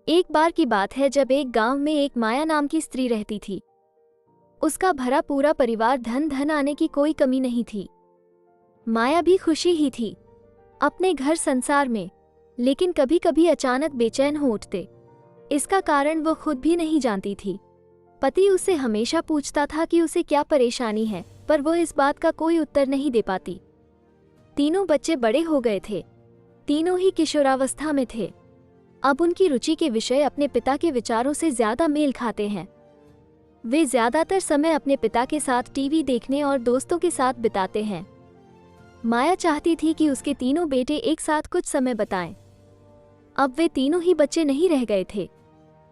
एक बार की बात है जब एक गांव में एक माया नाम की स्त्री रहती थी। उसका भरा पूरा परिवार, धन धन आने की कोई कमी नहीं थी। माया भी खुशी ही थी अपने घर संसार में, लेकिन कभी कभी अचानक बेचैन हो उठते। इसका कारण वो खुद भी नहीं जानती थी। पति उससे हमेशा पूछता था कि उसे क्या परेशानी है, पर वो इस बात का कोई उत्तर नहीं दे पाती। तीनों बच्चे बड़े हो गए थे, तीनों ही किशोरावस्था में थे। अब उनकी रुचि के विषय अपने पिता के विचारों से ज्यादा मेल खाते हैं। वे ज्यादातर समय अपने पिता के साथ टीवी देखने और दोस्तों के साथ बिताते हैं। माया चाहती थी कि उसके तीनों बेटे एक साथ कुछ समय बिताएं। अब वे तीनों ही बच्चे नहीं रह गए थे,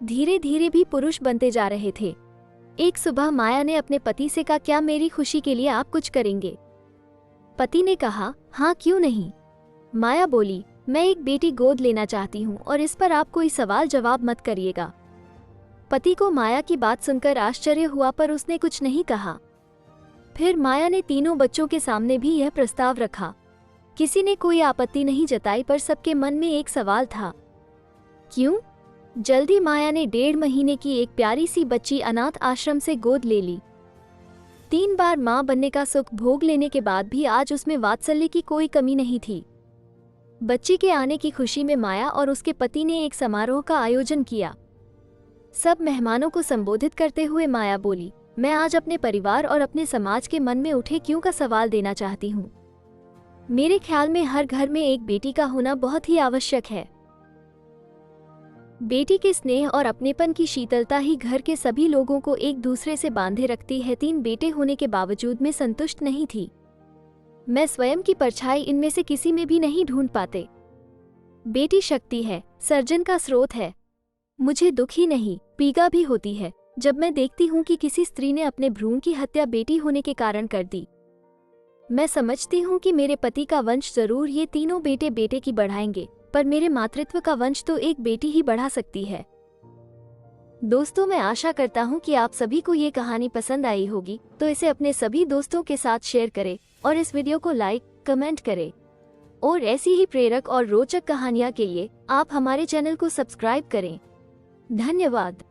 धीरे धीरे भी पुरुष बनते जा रहे थे। एक सुबह माया ने अपने पति से कहा, क्या मेरी खुशी के लिए आप कुछ करेंगे? पति ने कहा, हाँ क्यों नहीं। माया बोली, मैं एक बेटी गोद लेना चाहती हूँ और इस पर आप कोई सवाल जवाब मत करिएगा। पति को माया की बात सुनकर आश्चर्य हुआ, पर उसने कुछ नहीं कहा। फिर माया ने तीनों बच्चों के सामने भी यह प्रस्ताव रखा। किसी ने कोई आपत्ति नहीं जताई, पर सबके मन में एक सवाल था, क्यों? जल्दी माया ने 1.5 महीने की एक प्यारी सी बच्ची अनाथ आश्रम से गोद ले ली। 3 बार मां बनने का सुख भोग लेने के बाद भी आज उसमें वात्सल्य की कोई कमी नहीं थी। बच्ची के आने की खुशी में माया और उसके पति ने एक समारोह का आयोजन किया। सब मेहमानों को संबोधित करते हुए माया बोली, मैं आज अपने परिवार और अपने समाज के मन में उठे क्यों का सवाल देना चाहती हूँ। मेरे ख्याल में हर घर में एक बेटी का होना बहुत ही आवश्यक है। बेटी के स्नेह और अपनेपन की शीतलता ही घर के सभी लोगों को एक दूसरे से बांधे रखती है। 3 बेटे होने के बावजूद मैं संतुष्ट नहीं थी। मैं स्वयं की परछाई इनमें से किसी में भी नहीं ढूंढ पाते। बेटी शक्ति है, सर्जन का स्रोत है। मुझे दुख ही नहीं, पीड़ा भी होती है जब मैं देखती हूँ कि किसी स्त्री ने अपने भ्रूण की हत्या बेटी होने के कारण कर दी। मैं समझती हूँ कि मेरे पति का वंश जरूर ये तीनों बेटे की बढ़ाएंगे, पर मेरे मातृत्व का वंश तो एक बेटी ही बढ़ा सकती है। दोस्तों, मैं आशा करता हूँ कि आप सभी को ये कहानी पसंद आई होगी, तो इसे अपने सभी दोस्तों के साथ शेयर करें और इस वीडियो को लाइक, कमेंट करें। और ऐसी ही प्रेरक और रोचक कहानियाँ के लिए आप हमारे चैनल को सब्सक्राइब करें। धन्यवाद।